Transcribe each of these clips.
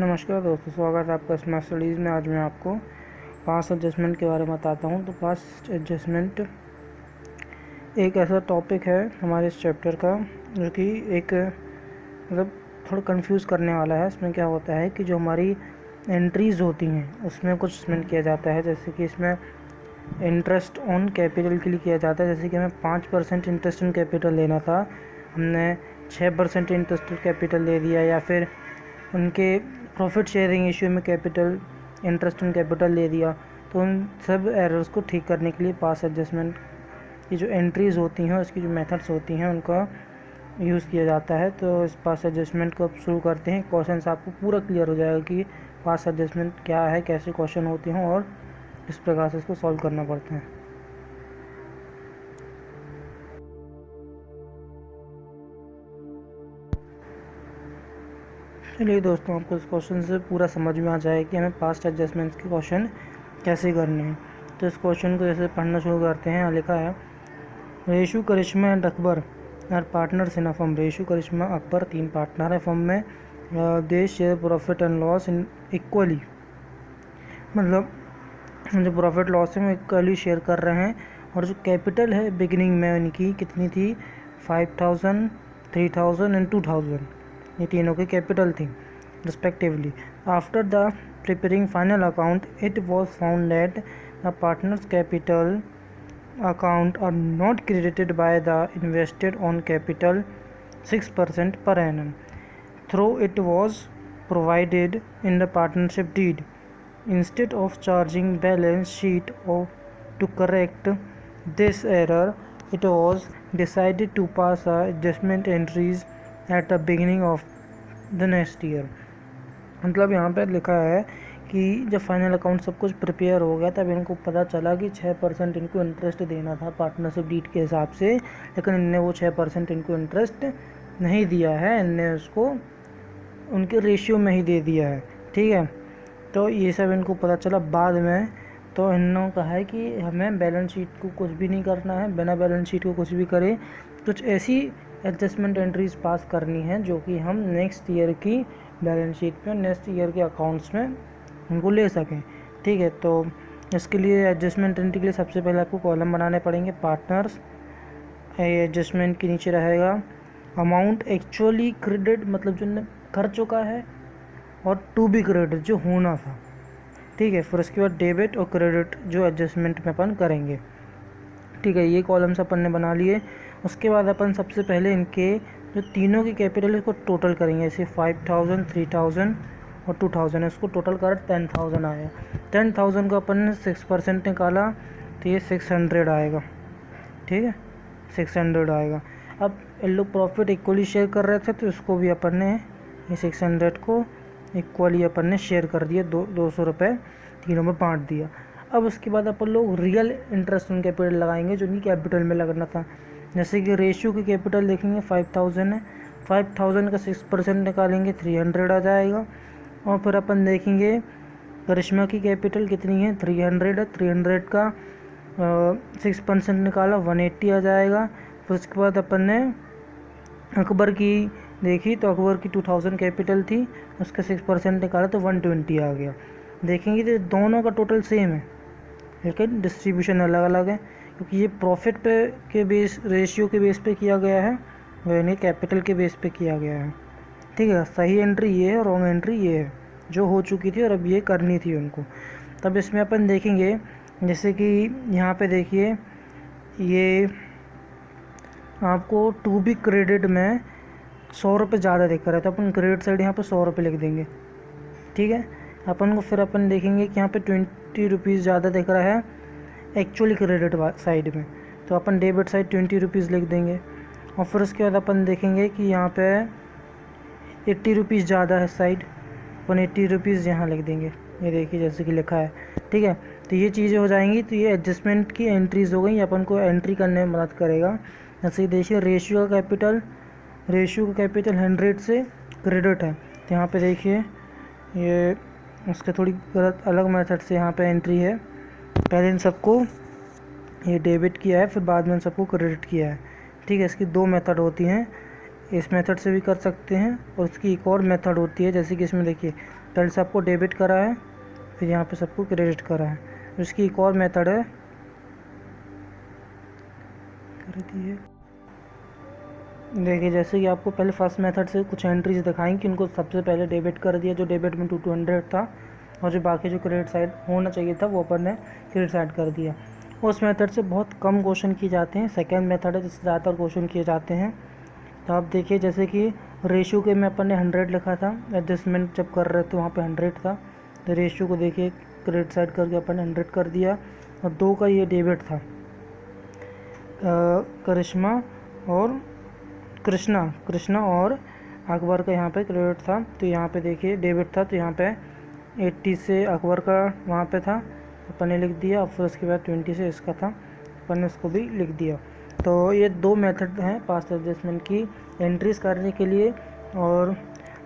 नमस्कार दोस्तों, स्वागत है आपका स्मार्ट स्टडीज़ में। आज मैं आपको पास्ट एडजस्टमेंट के बारे में बताता हूं। तो पास्ट एडजस्टमेंट एक ऐसा टॉपिक है हमारे इस चैप्टर का जो कि एक मतलब थोड़ा कंफ्यूज करने वाला है। इसमें क्या होता है कि जो हमारी एंट्रीज़ होती हैं उसमें कुछ एडजस्टमेंट किया जाता है। जैसे कि इसमें इंटरेस्ट ऑन कैपिटल के लिए किया जाता है। जैसे कि हमें 5% इंटरेस्ट ऑन कैपिटल लेना था, हमने 6% इंटरेस्ट ऑन कैपिटल ले दिया, या फिर उनके प्रॉफिट शेयरिंग इश्यू में कैपिटल इंटरेस्ट ऑन कैपिटल ले दिया। तो उन सब एरर्स को ठीक करने के लिए पास एडजस्टमेंट की जो एंट्रीज़ होती हैं, उसकी जो मेथड्स होती हैं, उनका यूज़ किया जाता है। तो इस पास एडजस्टमेंट को अब शुरू करते हैं। क्वेश्चन आपको पूरा क्लियर हो जाएगा कि पास एडजस्टमेंट क्या है, कैसे क्वेश्चन होते हैं और इस प्रकार से इसको सॉल्व करना पड़ता है। चलिए दोस्तों, आपको इस क्वेश्चन से पूरा समझ में आ जाए कि हमें पास्ट एडजस्टमेंट्स के क्वेश्चन कैसे करने हैं। तो इस क्वेश्चन को जैसे पढ़ना शुरू करते हैं। यहाँ लिखा है, Reshu, Karishma and Akbar are partners in a firm. Reshu, Karishma, Akbar 3 partner है फर्म में। They share profit and loss in equally, मतलब जो प्रॉफिट लॉस है वो इक्वली शेयर कर रहे हैं। और जो कैपिटल है बिगिनिंग में उनकी कितनी थी, 5000, 3000 एंड 2000, ये तीनों की कैपिटल थी respectively. After the preparing final account it was found that the partners capital account are not credited by the invested on capital 6% per annum, though it was provided in the partnership deed. Instead of charging balance sheet to correct this error, it was decided to pass adjustment entries at the beginning of the next year. मतलब यहाँ पर लिखा है कि जब final account सब कुछ prepare हो गया तब इनको पता चला कि 6% इनको इंटरेस्ट देना था पार्टनरशिप डीड के हिसाब से, लेकिन इनने वो 6% इनको इंटरेस्ट नहीं दिया है, इनने उसको उनके रेशियो में ही दे दिया है। ठीक है, तो ये सब इनको पता चला बाद में। तो इन्होंने कहा है कि हमें बैलेंस शीट को कुछ भी नहीं करना है, बिना बैलेंस शीट को कुछ भी करें, कुछ ऐसी एडजस्टमेंट एंट्रीज पास करनी है जो कि हम नेक्स्ट ईयर की बैलेंस शीट पे, नेक्स्ट ईयर के अकाउंट्स में उनको ले सकें। ठीक है, तो इसके लिए एडजस्टमेंट एंट्री के लिए सबसे पहले आपको कॉलम बनाने पड़ेंगे। पार्टनर्स, एडजस्टमेंट के नीचे रहेगा अमाउंट एक्चुअली क्रेडिट, मतलब जो कर चुका है, और टू बी क्रेडिट जो होना था। ठीक है, फिर उसके बाद डेबिट और क्रेडिट जो एडजस्टमेंट में अपन करेंगे। ठीक है, ये कॉलम्स अपन ने बना लिए। उसके बाद अपन सबसे पहले इनके जो तीनों की कैपिटल है उसको टोटल करेंगे। जैसे 5000, 3000 और 2000 है, उसको टोटल कर 10,000 आया। 10,000 को अपन ने 6% निकाला तो ये 600 आएगा। ठीक है, 600 आएगा। अब इन लोग प्रॉफिट इक्वली शेयर कर रहे थे तो इसको भी अपन ने ये 600 को इक्वली अपन ने शेयर कर दिया, 200 रुपये तीनों में बांट दिया। अब उसके बाद अपन लोग रियल इंटरेस्ट ऑन कैपिटल लगाएंगे जो उनकी कैपिटल में लगना था। जैसे कि रेशियो की कैपिटल देखेंगे 5000 है, 5000 का 6% निकालेंगे 300 आ जाएगा। और फिर अपन देखेंगे करिश्मा की कैपिटल कितनी है, 300 है, 300 का 6% निकाला 180 आ जाएगा। फिर उसके बाद अपन ने अकबर की देखी तो अकबर की 2000 कैपिटल थी, उसका 6% निकाला तो 120 आ गया। देखेंगे तो दोनों का टोटल सेम है लेकिन डिस्ट्रीब्यूशन अलग अलग है, क्योंकि ये प्रॉफिट पे के बेस, रेशियो के बेस पे किया गया है, यानी कैपिटल के बेस पे किया गया है। ठीक है, सही एंट्री ये है, रॉन्ग एंट्री ये है जो हो चुकी थी और अब ये करनी थी उनको। तब इसमें अपन देखेंगे जैसे कि यहाँ पे देखिए, ये आपको टू बी क्रेडिट में 100 रुपये ज़्यादा दिख रहा है, तो अपन क्रेडिट साइड यहाँ पे 100 रुपये लिख देंगे। ठीक है, अपन को फिर अपन देखेंगे कि यहाँ पे 20 रुपीज़ ज़्यादा दिख रहा है एक्चुअली क्रेडिट साइड में, तो अपन डेबिट साइड 20 रुपीज़ लिख देंगे। और फिर उसके बाद अपन देखेंगे कि यहाँ पे 80 रुपीज़ ज़्यादा है साइड, अपन 80 रुपीज़ यहाँ लिख देंगे। ये देखिए जैसे कि लिखा है। ठीक है, तो ये चीज़ें हो जाएंगी। तो ये एडजस्टमेंट की एंट्रीज़ हो गई, अपन को एंट्री करने में मदद करेगा। जैसे देखिए रेशियो का कैपिटल 100 से क्रेडिट है, तो यहाँ पे देखिए ये उसके थोड़ी गलत अलग मेथड से यहाँ पे एंट्री है। पहले इन सबको ये डेबिट किया है, फिर बाद में इन सबको क्रेडिट किया है। ठीक है, इसकी 2 मेथड होती हैं, इस मेथड से भी कर सकते हैं और इसकी एक और मेथड होती है। जैसे कि इसमें देखिए पहले सबको डेबिट करा है, फिर यहाँ पे सबको क्रेडिट करा है। उसकी एक और मेथड है, कर दिए। देखिए जैसे कि आपको पहले फर्स्ट मेथड से कुछ एंट्रीज दिखाई कि उनको सबसे पहले डेबिट कर दिया, जो डेबिट में 200 था, और जो बाकी जो क्रेडिट साइड होना चाहिए था वो अपन ने क्रेडिट साइड कर दिया। उस मेथड से बहुत कम क्वेश्चन किए जाते हैं। सेकेंड मेथड है जिससे ज़्यादातर क्वेश्चन किए जाते हैं। तो आप देखिए जैसे कि रेशियो के में अपन ने 100 लिखा था, एडजस्टमेंट जब कर रहे थे वहाँ पे 100 था, तो रेशियो को देखिए क्रेडिट साइड करके अपन ने 100 कर दिया। और 2 का ये डेबिट था, कृष्णा और अकबर का यहाँ पे क्रेडिट था, तो यहाँ पे देखिए डेबिट था, तो यहाँ पे 80 से अकबर का वहाँ पे था, अपन ने लिख दिया। और फिर उसके बाद 20 से इसका था, अपन ने इसको भी लिख दिया। तो ये 2 मेथड हैं पास्ट एडजस्टमेंट की एंट्रीज करने के लिए, और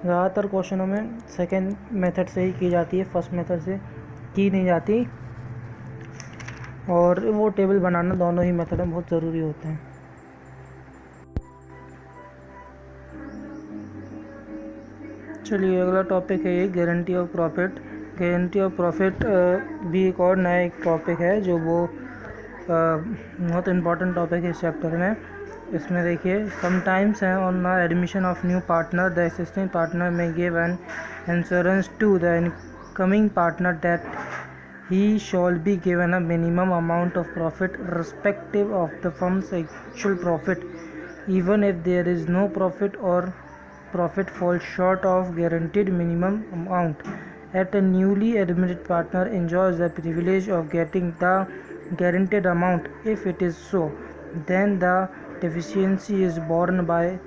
ज़्यादातर क्वेश्चनों में सेकेंड मेथड से ही की जाती है, फर्स्ट मेथड से की नहीं जाती। और वो टेबल बनाना दोनों ही मेथड में बहुत ज़रूरी होते हैं। चलिए अगला टॉपिक है ये guarantee of profit. Guarantee of profit भी एक और नया एक टॉपिक है जो वो बहुत इम्पॉर्टेंट टॉपिक है इस चैप्टर में। इसमें देखिए sometimes on admission of new partner the existing partner may give an insurance to the incoming partner that he shall be given a minimum amount of profit irrespective of the firm's actual profit, even if there is no profit or profit falls short of guaranteed minimum amount. At a newly admitted partner enjoys the privilege of getting the guaranteed amount. If it is so, then the deficiency is borne by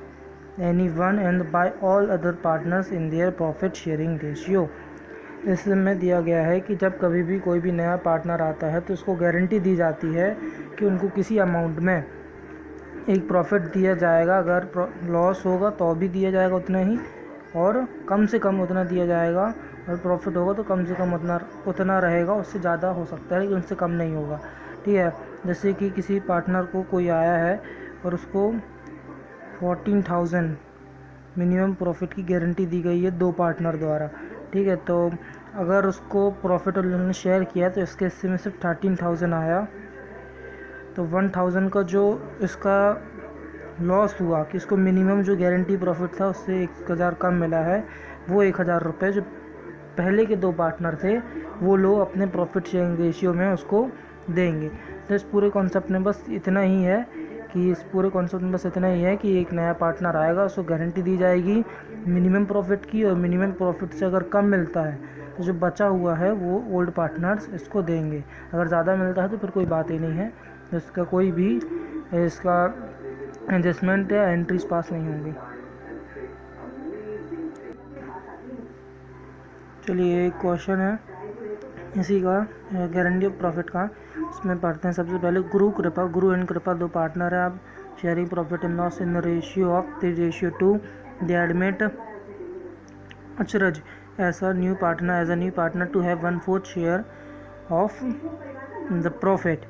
anyone and by all other partners in their profit sharing ratio. इसमें दिया गया है कि जब कभी भी कोई भी नया पार्टनर आता है तो उसको गारंटी दी जाती है कि उनको किसी अमाउंट में एक प्रॉफिट दिया जाएगा, अगर लॉस होगा तो भी दिया जाएगा उतना ही, और कम से कम उतना दिया जाएगा, और प्रॉफिट होगा तो कम से कम उतना रहेगा, उससे ज़्यादा हो सकता है लेकिन उससे कम नहीं होगा। ठीक है, जैसे कि किसी पार्टनर को कोई आया है और उसको 14,000 मिनिमम प्रॉफिट की गारंटी दी गई है 2 पार्टनर द्वारा। ठीक है, तो अगर उसको प्रॉफिट उन्होंने शेयर किया तो इसके हिस्से में सिर्फ 13,000 आया, तो 1,000 का जो इसका लॉस हुआ कि इसको मिनिमम जो गारंटी प्रॉफिट था उससे 1,000 कम मिला है, वो 1,000 रुपये जो पहले के 2 पार्टनर थे वो लोग अपने प्रॉफिट शेयरिंग रेशियो में उसको देंगे। तो इस पूरे कॉन्सेप्ट में बस इतना ही है कि एक नया पार्टनर आएगा, उसको गारंटी दी जाएगी मिनिमम प्रॉफिट की, और मिनिमम प्रॉफिट से अगर कम मिलता है तो जो बचा हुआ है वो ओल्ड पार्टनर्स इसको देंगे। अगर ज़्यादा मिलता है तो फिर कोई बात ही नहीं है, इसका कोई भी इसका एडजस्टमेंट या एंट्रीज पास नहीं होंगी। चलिए एक क्वेश्चन है इसी का गारंटी ऑफ प्रॉफिट का, इसमें पढ़ते हैं। सबसे पहले गुरु एंड कृपा 2 पार्टनर है, आप sharing profit and loss in the ratio of 3:2। They admit Achraj as a new partner to have 1/4 share of the profit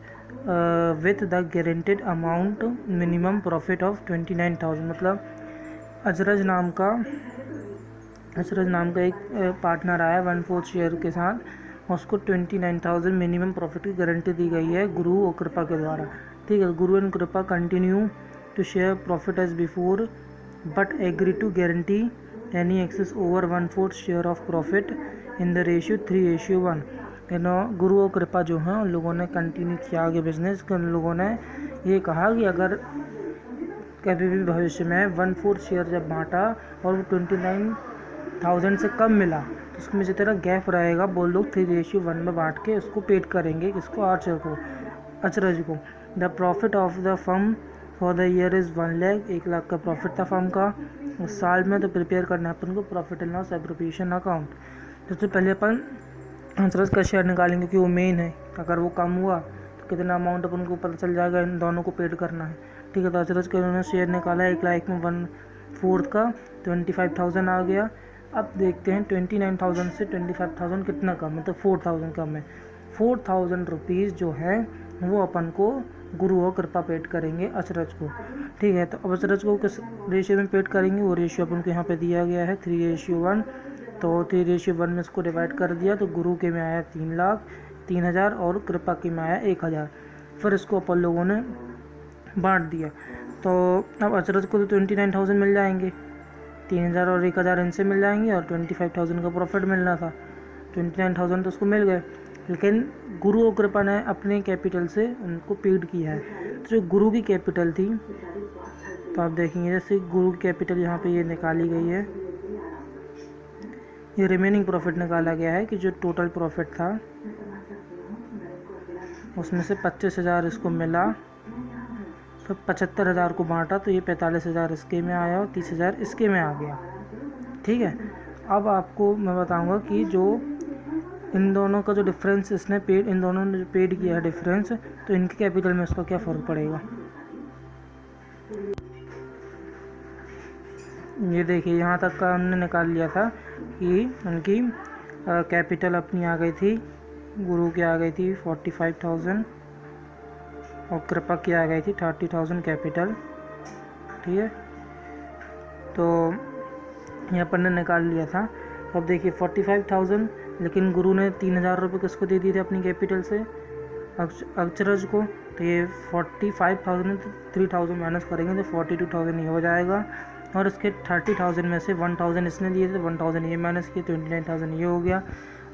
with the guaranteed amount minimum profit of 29,000। मतलब अचरज नाम का एक पार्टनर आया 1/4 शेयर के साथ, उसको 29,000 मिनिमम प्रॉफिट की गारंटी दी गई है गुरु और कृपा के द्वारा। ठीक है, Guru and Kripa continue to share profit as before but agree to guarantee any excess over 1/4 share of profit in the ratio 3:1। Guru और कृपा जो हैं उन लोगों ने कंटिन्यू किया आगे बिजनेस, उन लोगों ने ये कहा कि अगर कभी भी भविष्य में 1/4 शेयर जब बांटा और वो 29,000 से कम मिला तो उसमें जितना गैप रहेगा वो लोग 3:1 में बांट के उसको पेड करेंगे, किसको, अचरज को। The profit of the firm for the year is 1 lakh, 1 lakh का प्रॉफिट था फर्म का उस साल में। तो प्रिपेयर करना है अपन को profit and loss appropriation account. सबसे पहले अपन अचरज का शेयर निकालेंगे क्योंकि वो मेन है, अगर वो कम हुआ तो कितना अमाउंट अपन को पता चल जाएगा, इन दोनों को पेड करना है। ठीक है, तो अचरज का उन्होंने शेयर निकाला 1 लाख में 1/4 का 25,000 आ गया। अब देखते हैं 29,000 से 25,000 कितना कम है, तो 4,000 कम है। 4,000 रुपीज़ जो है वो अपन को गुरु और कृपा पेड करेंगे अचरज को। ठीक है, तो अब अचरज को किस रेशियो में पेड करेंगे, वो रेशियो अपन को यहाँ पे दिया गया है 3:1। तो 3:1 में इसको डिवाइड कर दिया तो गुरु के में आया 3,03,000 और कृपा के में आया 1,000। फिर इसको अपन लोगों ने बांट दिया। तो अब अचरज को तो 29,000 मिल जाएंगे, 3,000 और 1,000 इनसे मिल जाएंगे और 25,000 का प्रॉफिट मिलना था। 29,000 तो उसको मिल गए, लेकिन गुरु और कृपा ने अपने कैपिटल से उनको पेड किया है। तो जो गुरु की कैपिटल थी, तो आप देखेंगे जैसे गुरु की कैपिटल यहाँ पे ये निकाली गई है, ये रिमेनिंग प्रॉफिट निकाला गया है कि जो टोटल प्रॉफिट था उसमें से 25,000 इसको मिला, तो 75,000 को बांटा तो ये 45,000 इसके में आया और 30,000 इसके में आ गया। ठीक है, अब आपको मैं बताऊंगा कि जो इन दोनों का जो डिफरेंस इसने पेड, इन दोनों ने जो पेड किया है डिफरेंस, तो इनके कैपिटल में उसका क्या फ़र्क पड़ेगा। ये देखिए यहाँ तक का हमने निकाल लिया था कि उनकी कैपिटल अपनी आ गई थी, गुरु की आ गई थी 45,000 और कृपा की आ गई थी 30,000 कैपिटल। ठीक है, तो ये अपन ने निकाल लिया था। अब देखिए 45,000, लेकिन गुरु ने 3,000 रुपये किसको दे दिए थे अपनी कैपिटल से, अक्षरज को। तो ये 45,000 3,000 माइनस करेंगे तो 42,000 ये हो जाएगा, और इसके 30,000 में से 1,000 इसने दिए थे, 1,000 ये माइनस किए, 29,000 ये हो गया।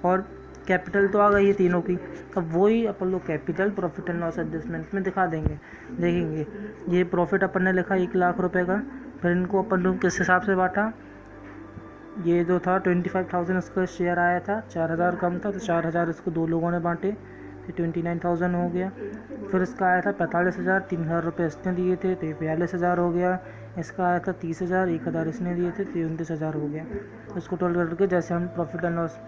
और कैपिटल तो आ गई है तीनों की, अब वही अपन लोग capital profit and loss adjustment में दिखा देंगे। देखेंगे ये प्रॉफिट अपन ने लिखा 1,00,000 रुपये का, फिर इनको अपन लोग किस हिसाब से बांटा, ये जो था 25,000 इसका शेयर आया था, 4,000 कम था तो 4,000 इसको दो लोगों ने बांटे, तो 29,000 हो गया। फिर इसका आया था 45,000, 3,000 रुपये इसने दिए थे तो 42,000 हो गया। इसका आया था 30,000, 1,000 इसने दिए थे तो 29,000 हो गया। इसको टोटल करके जैसे हम profit and loss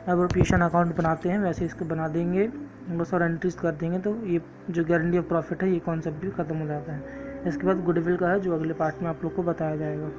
appropriation account बनाते हैं वैसे इसको बना देंगे, बस और एंट्रीज कर देंगे, तो ये जो गारंटी ऑफ प्रॉफिट है ये कॉन्सेप्ट भी ख़त्म हो जाता है। इसके बाद गुडविल का है जो अगले पार्ट में आप लोग को बताया जाएगा।